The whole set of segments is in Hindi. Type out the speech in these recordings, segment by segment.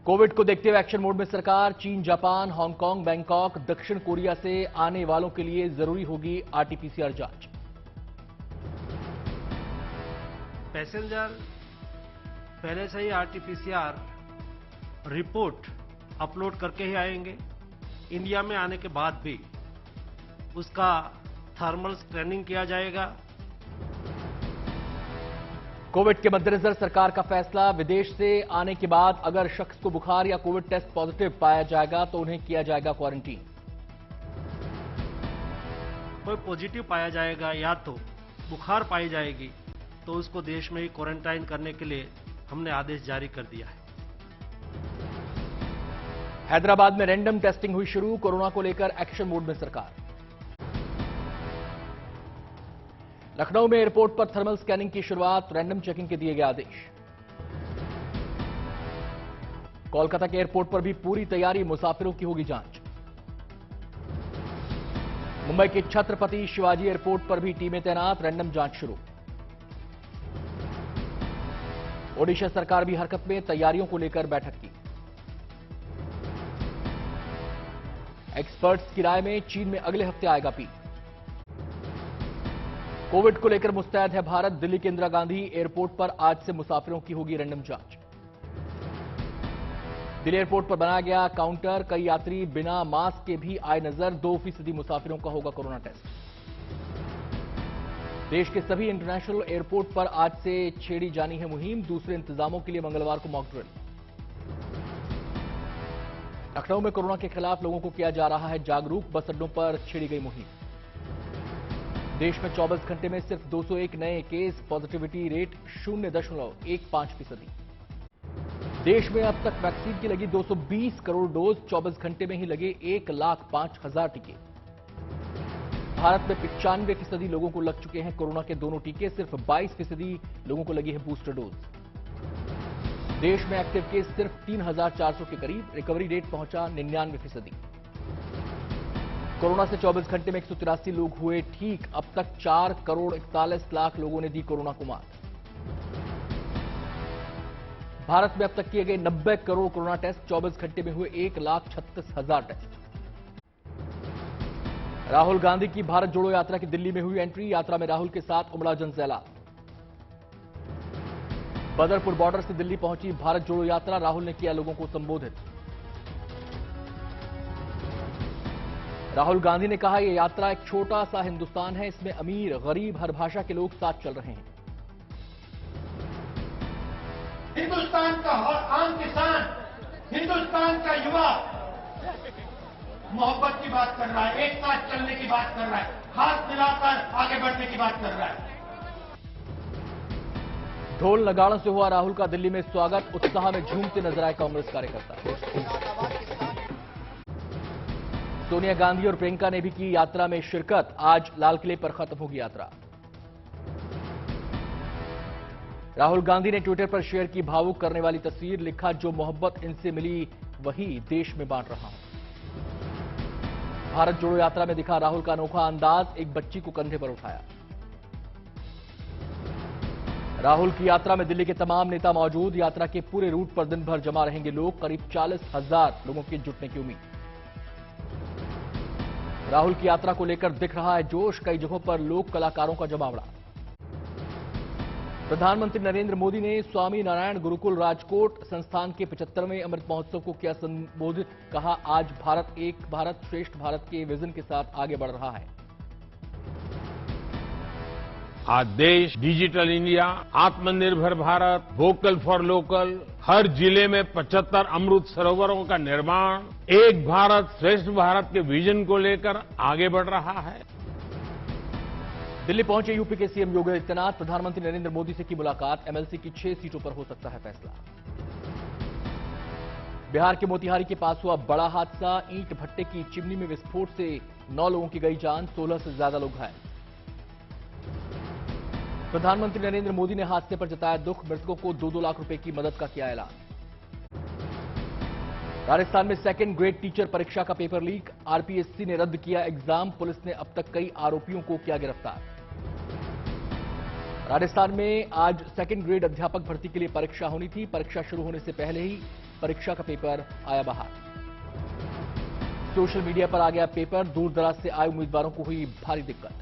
कोविड को देखते हुए एक्शन मोड में सरकार। चीन, जापान, हांगकांग, बैंकॉक, दक्षिण कोरिया से आने वालों के लिए जरूरी होगी आरटीपीसीआर जांच। पैसेंजर पहले से ही आरटीपीसीआर रिपोर्ट अपलोड करके ही आएंगे। इंडिया में आने के बाद भी उसका थर्मल स्कैनिंग किया जाएगा। कोविड के मद्देनजर सरकार का फैसला। विदेश से आने के बाद अगर शख्स को बुखार या कोविड टेस्ट पॉजिटिव पाया जाएगा तो उन्हें किया जाएगा क्वारंटीन। कोई पॉजिटिव पाया जाएगा या तो बुखार पाई जाएगी तो उसको देश में ही क्वारंटाइन करने के लिए हमने आदेश जारी कर दिया है। हैदराबाद में रैंडम टेस्टिंग हुई शुरू। कोरोना को लेकर एक्शन मोड में सरकार। लखनऊ में एयरपोर्ट पर थर्मल स्कैनिंग की शुरुआत। रैंडम चेकिंग के दिए गए आदेश। कोलकाता के एयरपोर्ट पर भी पूरी तैयारी। मुसाफिरों की होगी जांच। मुंबई के छत्रपति शिवाजी एयरपोर्ट पर भी टीमें तैनात। रैंडम जांच शुरू। ओडिशा सरकार भी हरकत में। तैयारियों को लेकर बैठक की। एक्सपर्ट्स की राय में चीन में अगले हफ्ते आएगा पीक। कोविड को लेकर मुस्तैद है भारत। दिल्ली के इंदिरा गांधी एयरपोर्ट पर आज से मुसाफिरों की होगी रैंडम जांच। दिल्ली एयरपोर्ट पर बनाया गया काउंटर। कई यात्री बिना मास्क के भी आए नजर। 2% मुसाफिरों का होगा कोरोना टेस्ट। देश के सभी इंटरनेशनल एयरपोर्ट पर आज से छेड़ी जानी है मुहिम। दूसरे इंतजामों के लिए मंगलवार को मॉक ड्रिल। लखनऊ में कोरोना के खिलाफ लोगों को किया जा रहा है जागरूक। बस अड्डों पर छेड़ी गई मुहिम। देश में 24 घंटे में सिर्फ 201 नए केस। Positivity rate 0.15%। देश में अब तक वैक्सीन की लगी 220 करोड़ डोज। 24 घंटे में ही लगे 1,05,000 टीके। भारत में 95% लोगों को लग चुके हैं कोरोना के दोनों टीके। सिर्फ 22% लोगों को लगी है बूस्टर डोज। देश में एक्टिव केस सिर्फ 3,400 के करीब। रिकवरी रेट पहुंचा 99%। कोरोना से 24 घंटे में 183 लोग हुए ठीक। अब तक 4,41,00,000 लोगों ने दी कोरोना को मात। भारत में अब तक किए गए 90 करोड़ कोरोना टेस्ट। 24 घंटे में हुए 1,36,000 टेस्ट। राहुल गांधी की भारत जोड़ो यात्रा की दिल्ली में हुई एंट्री। यात्रा में राहुल के साथ उमड़ा जनसैलाब। बदरपुर बॉर्डर से दिल्ली पहुंची भारत जोड़ो यात्रा। राहुल ने किया लोगों को संबोधित। राहुल गांधी ने कहा यह यात्रा एक छोटा सा हिंदुस्तान है। इसमें अमीर गरीब हर भाषा के लोग साथ चल रहे हैं। हिंदुस्तान का हर आम किसान, हिंदुस्तान का युवा मोहब्बत की बात कर रहा है, एक साथ चलने की बात कर रहा है, हाथ मिलाकर आगे बढ़ने की बात कर रहा है। ढोल नगाड़ों से हुआ राहुल का दिल्ली में स्वागत। उत्साह में झूमते नजर आए कांग्रेस कार्यकर्ता। सोनिया गांधी और प्रियंका ने भी की यात्रा में शिरकत। आज लाल किले पर खत्म होगी यात्रा। राहुल गांधी ने ट्विटर पर शेयर की भावुक करने वाली तस्वीर। लिखा, जो मोहब्बत इनसे मिली वही देश में बांट रहा हूं। भारत जोड़ो यात्रा में दिखा राहुल का अनोखा अंदाज। एक बच्ची को कंधे पर उठाया। राहुल की यात्रा में दिल्ली के तमाम नेता मौजूद। यात्रा के पूरे रूट पर दिन भर जमा रहेंगे लोग। करीब 40,000 लोगों के जुटने की उम्मीद। राहुल की यात्रा को लेकर दिख रहा है जोश। कई जगहों पर लोक कलाकारों का जमावड़ा। प्रधानमंत्री नरेंद्र मोदी ने स्वामी नारायण गुरुकुल राजकोट संस्थान के 75वें अमृत महोत्सव को किया संबोधित। कहा, आज भारत एक भारत श्रेष्ठ भारत के विजन के साथ आगे बढ़ रहा है। आज देश डिजिटल इंडिया, आत्मनिर्भर भारत, वोकल फॉर लोकल, हर जिले में 75 अमृत सरोवरों का निर्माण, एक भारत श्रेष्ठ भारत के विजन को लेकर आगे बढ़ रहा है। दिल्ली पहुंचे यूपी के सीएम योगी आदित्यनाथ। प्रधानमंत्री नरेंद्र मोदी से की मुलाकात। एमएलसी की 6 सीटों पर हो सकता है फैसला। बिहार के मोतिहारी के पास हुआ बड़ा हादसा। ईंट भट्टे की चिमनी में विस्फोट से 9 लोगों की गई जान। 16 से ज्यादा लोग घायल। प्रधानमंत्री नरेंद्र मोदी ने हादसे पर जताया दुख। मृतकों को 2-2 लाख रुपए की मदद का किया ऐलान। राजस्थान में सेकंड ग्रेड टीचर परीक्षा का पेपर लीक। आरपीएससी ने रद्द किया एग्जाम। पुलिस ने अब तक कई आरोपियों को किया गिरफ्तार। राजस्थान में आज सेकंड ग्रेड अध्यापक भर्ती के लिए परीक्षा होनी थी। परीक्षा शुरू होने से पहले ही परीक्षा का पेपर आया बाहर। सोशल मीडिया पर आ गया पेपर, दूर दराज से आए उम्मीदवारों को हुई भारी दिक्कत।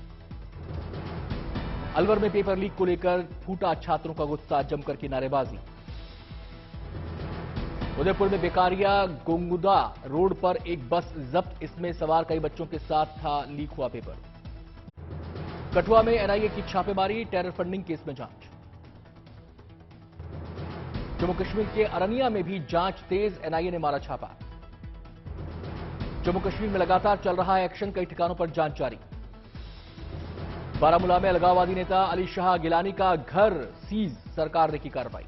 अलवर में पेपर लीक को लेकर फूटा छात्रों का गुस्सा, जमकर की नारेबाजी। उदयपुर में बेकारिया गोंगुदा रोड पर एक बस जब्त, इसमें सवार कई बच्चों के साथ था लीक हुआ पेपर। कठुआ में एनआईए की छापेमारी, टेरर फंडिंग केस में जांच। जम्मू कश्मीर के अरनिया में भी जांच तेज, एनआईए ने मारा छापा। जम्मू कश्मीर में लगातार चल रहा है एक्शन, कई ठिकानों पर जांच जारी। बारामूला में अलगाववादी नेता अली शाह गिलानी का घर सीज, सरकार ने की कार्रवाई।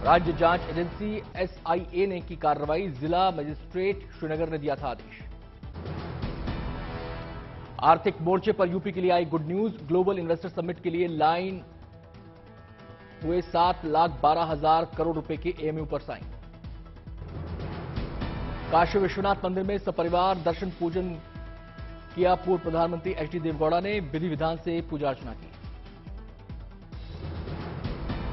राज्य जांच एजेंसी एसआईए ने की कार्रवाई, जिला मजिस्ट्रेट श्रीनगर ने दिया था आदेश। आर्थिक मोर्चे पर यूपी के लिए आई good news, global investor summit के लिए लाइन हुए 7,12,000 करोड़ रुपए के एमयू पर साइन। काशी विश्वनाथ मंदिर में सपरिवार दर्शन पूजन किया, पूर्व प्रधानमंत्री एचडी देवगौड़ा ने विधि विधान से पूजा अर्चना की।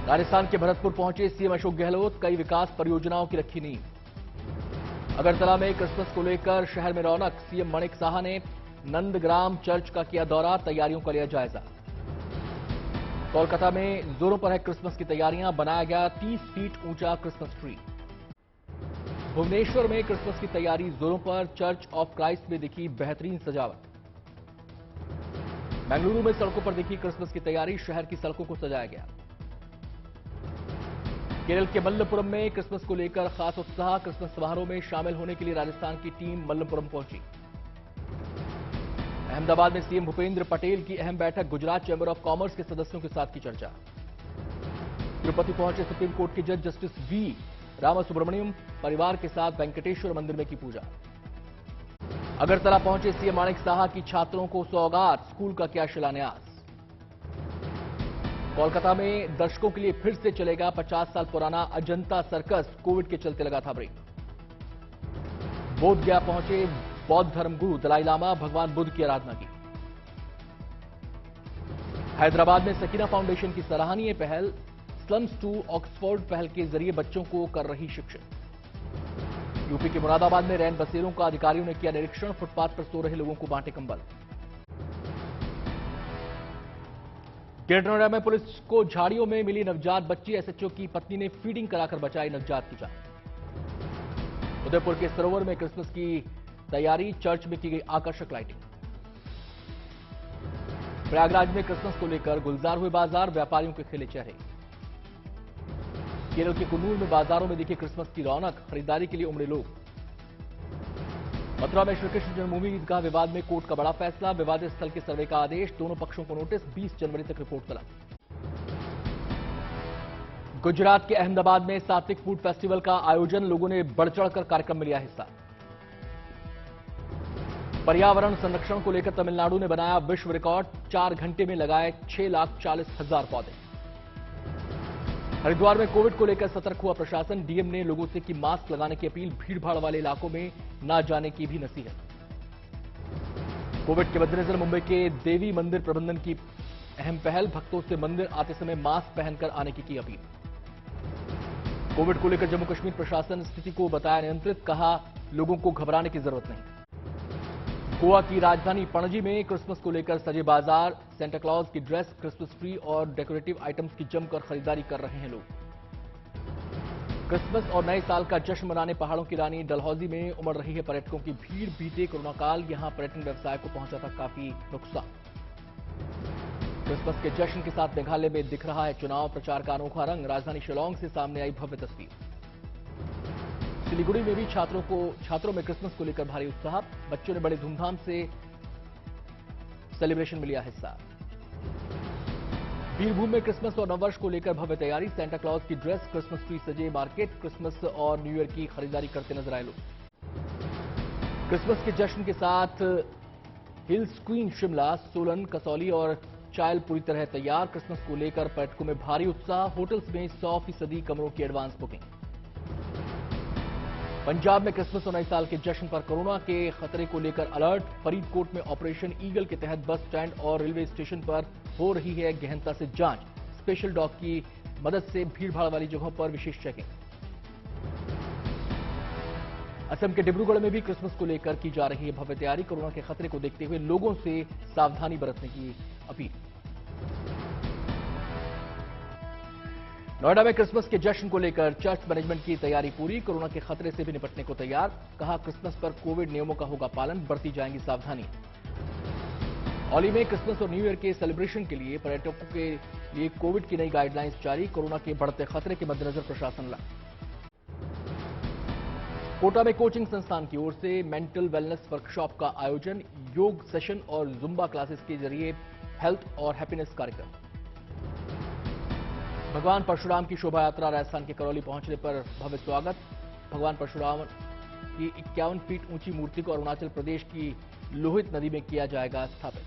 राजस्थान के भरतपुर पहुंचे सीएम अशोक गहलोत, कई विकास परियोजनाओं की रखी नींव। अगरतला में क्रिसमस को लेकर शहर में रौनक, सीएम माणिक साहा ने नंदग्राम चर्च का किया दौरा, तैयारियों का लिया जायजा। कोलकाता में जोरों पर है क्रिसमस की तैयारियां, बनाया गया 30 फीट ऊंचा क्रिसमस ट्री। भुवनेश्वर में क्रिसमस की तैयारी जोरों पर, चर्च ऑफ क्राइस्ट में दिखी बेहतरीन सजावट। बेंगलुरु में सड़कों पर दिखी क्रिसमस की तैयारी, शहर की सड़कों को सजाया गया। केरल के मल्लपुरम में क्रिसमस को लेकर खास उत्साह, क्रिसमस समारोह में शामिल होने के लिए राजस्थान की टीम मल्लपुरम पहुंची। अहमदाबाद में सीएम भूपेंद्र पटेल की अहम बैठक, गुजरात चैंबर ऑफ कॉमर्स के सदस्यों के साथ की चर्चा। तिरुपति पहुंचे सुप्रीम कोर्ट के जज जस्टिस वी रामासुब्रमण्यम, परिवार के साथ वेंकटेश्वर मंदिर में की पूजा। अगरतला पहुंचे सीएम माणिक साहा की छात्रों को सौगात, स्कूल का किया शिलान्यास। कोलकाता में दर्शकों के लिए फिर से चलेगा 50 साल पुराना अजंता सर्कस, कोविड के चलते लगा था ब्रेक। बोधगया पहुंचे बौद्ध धर्मगुरु दलाई लामा, भगवान बुद्ध की आराधना की। हैदराबाद में सकीना फाउंडेशन की सराहनीय पहल, स्लम्स टू ऑक्सफोर्ड पहल के जरिए बच्चों को कर रही शिक्षित। यूपी के मुरादाबाद में रैन बसेरों का अधिकारियों ने किया निरीक्षण, फुटपाथ पर सो रहे लोगों को बांटे कंबल। ग्रेटर नोएडा में पुलिस को झाड़ियों में मिली नवजात बच्ची, एसएचओ की पत्नी ने फीडिंग कराकर बचाई नवजात की जान। उदयपुर के सरोवर में क्रिसमस की तैयारी, चर्च में की गई आकर्षक लाइटिंग। प्रयागराज में क्रिसमस को लेकर गुलजार हुए बाजार, व्यापारियों के खिले चेहरे। केरल के कुन्नूर में बाजारों में दिखी क्रिसमस की रौनक, खरीदारी के लिए उमड़े लोग। मथुरा में श्रीकृष्ण जन्मभूमि ईदगाह विवाद में कोर्ट का बड़ा फैसला, विवादित स्थल के सर्वे का आदेश, दोनों पक्षों को नोटिस, 20 जनवरी तक रिपोर्ट तलब। गुजरात के अहमदाबाद में सात्विक फूड फेस्टिवल का आयोजन, लोगों ने बढ़ चढ़कर कार्यक्रम में लिया हिस्सा। पर्यावरण संरक्षण को लेकर तमिलनाडु ने बनाया विश्व रिकॉर्ड, 4 घंटे में लगाए 6,40,000 पौधे। हरिद्वार में कोविड को लेकर सतर्क हुआ प्रशासन, डीएम ने लोगों से की मास्क लगाने की अपील, भीड़भाड़ वाले इलाकों में न जाने की भी नसीहत। कोविड के मद्देनजर मुंबई के देवी मंदिर प्रबंधन की अहम पहल, भक्तों से मंदिर आते समय मास्क पहनकर आने की अपील। कोविड को लेकर जम्मू कश्मीर प्रशासन स्थिति को बताया नियंत्रित, कहा लोगों को घबराने की जरूरत नहीं। गोवा की राजधानी पणजी में क्रिसमस को लेकर सजे बाजार, सेंटा क्लॉज की ड्रेस, क्रिसमस ट्री और डेकोरेटिव आइटम्स की जमकर खरीदारी कर रहे हैं लोग। क्रिसमस और नए साल का जश्न मनाने पहाड़ों की रानी डलहौजी में उमड़ रही है पर्यटकों की भीड़, बीते कोरोना काल यहां पर्यटन व्यवसाय को पहुंचा था काफी नुकसान। क्रिसमस के जश्न के साथ मेघालय में दिख रहा है चुनाव प्रचार का अनोखा रंग, राजधानी शिलांग से सामने आई भव्य तस्वीर। सिलीगुड़ी में भी छात्रों में क्रिसमस को लेकर भारी उत्साह, बच्चों ने बड़े धूमधाम से सेलिब्रेशन में लिया हिस्सा। बीरभूम में क्रिसमस और नववर्ष को लेकर भव्य तैयारी, सेंटा क्लॉज की ड्रेस, क्रिसमस ट्री सजे मार्केट, क्रिसमस और न्यू ईयर की खरीदारी करते नजर आए लोग। क्रिसमस के जश्न के साथ हिल्स क्वीन शिमला, सोलन, कसौली और चायल पूरी तरह तैयार, क्रिसमस को लेकर पर्यटकों में भारी उत्साह, होटल्स में 100% कमरों की एडवांस बुकिंग। पंजाब में क्रिसमस और नए साल के जश्न पर कोरोना के खतरे को लेकर अलर्ट, फरीदकोट में ऑपरेशन ईगल के तहत बस स्टैंड और रेलवे स्टेशन पर हो रही है गहनता से जांच, स्पेशल डॉग की मदद से भीड़भाड़ वाली जगहों पर विशेष चेकिंग। असम के डिब्रूगढ़ में भी क्रिसमस को लेकर की जा रही है भव्य तैयारी। कोरोना के खतरे को देखते हुए लोगों से सावधानी बरतने की अपील। नोएडा में क्रिसमस के जश्न को लेकर चर्च मैनेजमेंट की तैयारी पूरी। कोरोना के खतरे से भी निपटने को तैयार। कहा, क्रिसमस पर कोविड नियमों का होगा पालन, बरती जाएंगी सावधानी। औली में क्रिसमस और न्यू ईयर के सेलिब्रेशन के लिए पर्यटकों के लिए कोविड की नई गाइडलाइंस जारी। कोरोना के बढ़ते खतरे के मद्देनजर प्रशासन लगा। कोटा में कोचिंग संस्थान की ओर से मेंटल वेलनेस वर्कशॉप का आयोजन। योग सेशन और जुम्बा क्लासेस के जरिए हेल्थ और हैप्पीनेस कार्यक्रम। भगवान परशुराम की शोभा यात्रा राजस्थान के करौली पहुंचने पर भव्य स्वागत। भगवान परशुराम की 51 फीट ऊंची मूर्ति को अरुणाचल प्रदेश की लोहित नदी में किया जाएगा स्थापित।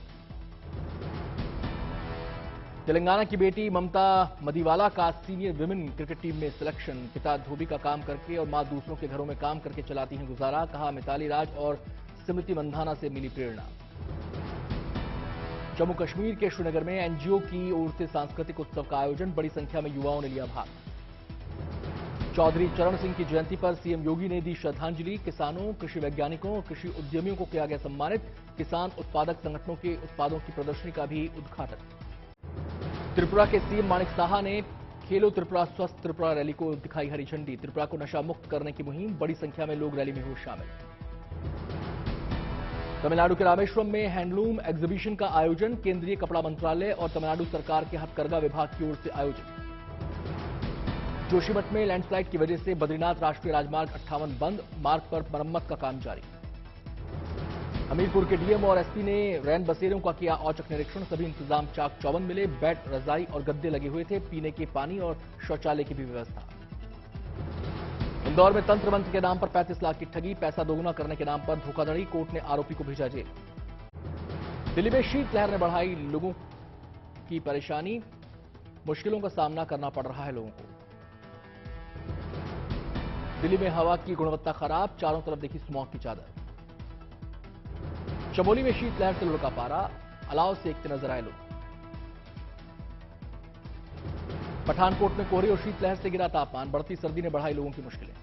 तेलंगाना की बेटी ममता मदिवाला का सीनियर विमेन क्रिकेट टीम में सिलेक्शन। पिता धोबी का काम करके और मां दूसरों के घरों में काम करके चलाती हैं गुजारा। कहा, मिताली राज और स्मृति मंधाना से मिली प्रेरणा। जम्मू कश्मीर के श्रीनगर में एनजीओ की ओर से सांस्कृतिक उत्सव का आयोजन। बड़ी संख्या में युवाओं ने लिया भाग। चौधरी चरण सिंह की जयंती पर सीएम योगी ने दी श्रद्धांजलि। किसानों, कृषि वैज्ञानिकों और कृषि उद्यमियों को किया गया सम्मानित। किसान उत्पादक संगठनों के उत्पादों की प्रदर्शनी का भी उद्घाटन। त्रिपुरा के सीएम माणिक साहा ने खेलो त्रिपुरा स्वस्थ त्रिपुरा रैली को दिखाई हरी झंडी। त्रिपुरा को नशा मुक्त करने की मुहिम। बड़ी संख्या में लोग रैली में हुए शामिल। तमिलनाडु के रामेश्वरम में हैंडलूम एग्जीबिशन का आयोजन। केंद्रीय कपड़ा मंत्रालय और तमिलनाडु सरकार के हथकरघा विभाग की ओर से आयोजन। जोशीमठ में लैंडस्लाइड की वजह से बद्रीनाथ राष्ट्रीय राजमार्ग 58 बंद। मार्ग पर मरम्मत का काम जारी। हमीरपुर के डीएम और एसपी ने रैन बसेरों का किया औचक निरीक्षण। सभी इंतजाम चाक चौबंद मिले। बेड, रजाई और गद्दे लगे हुए थे। पीने के पानी और शौचालय की भी व्यवस्था। इंदौर में तंत्र मंत्र के नाम पर 35 लाख की ठगी। पैसा दोगुना करने के नाम पर धोखाधड़ी। कोर्ट ने आरोपी को भेजा जेल। दिल्ली में शीतलहर ने बढ़ाई लोगों की परेशानी। मुश्किलों का सामना करना पड़ रहा है लोगों को। दिल्ली में हवा की गुणवत्ता खराब। चारों तरफ देखी स्मॉग की चादर। चमोली में शीतलहर से लुढ़का पारा। अलाव सेकते नजर आए लोग। पठानकोट में कोहरे और शीतलहर से गिरा तापमान। बढ़ती सर्दी ने बढ़ाई लोगों की मुश्किलें।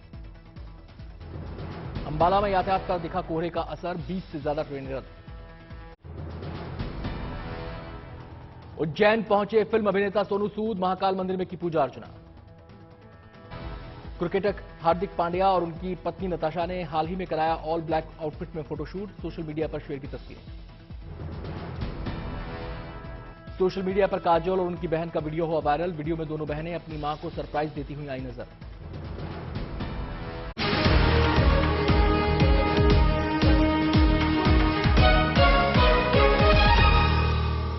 अंबाला में यातायात पर दिखा कोहरे का असर। 20 से ज्यादा ट्रेनें रद्द। उज्जैन पहुंचे फिल्म अभिनेता सोनू सूद। महाकाल मंदिर में की पूजा अर्चना। क्रिकेटर हार्दिक पांड्या और उनकी पत्नी नताशा ने हाल ही में कराया ऑल ब्लैक आउटफिट में फोटोशूट। सोशल मीडिया पर शेयर की तस्वीरें। सोशल मीडिया पर काजोल और उनकी बहन का वीडियो हुआ वायरल। वीडियो में दोनों बहनें अपनी मां को सरप्राइज देती हुई आई नजर।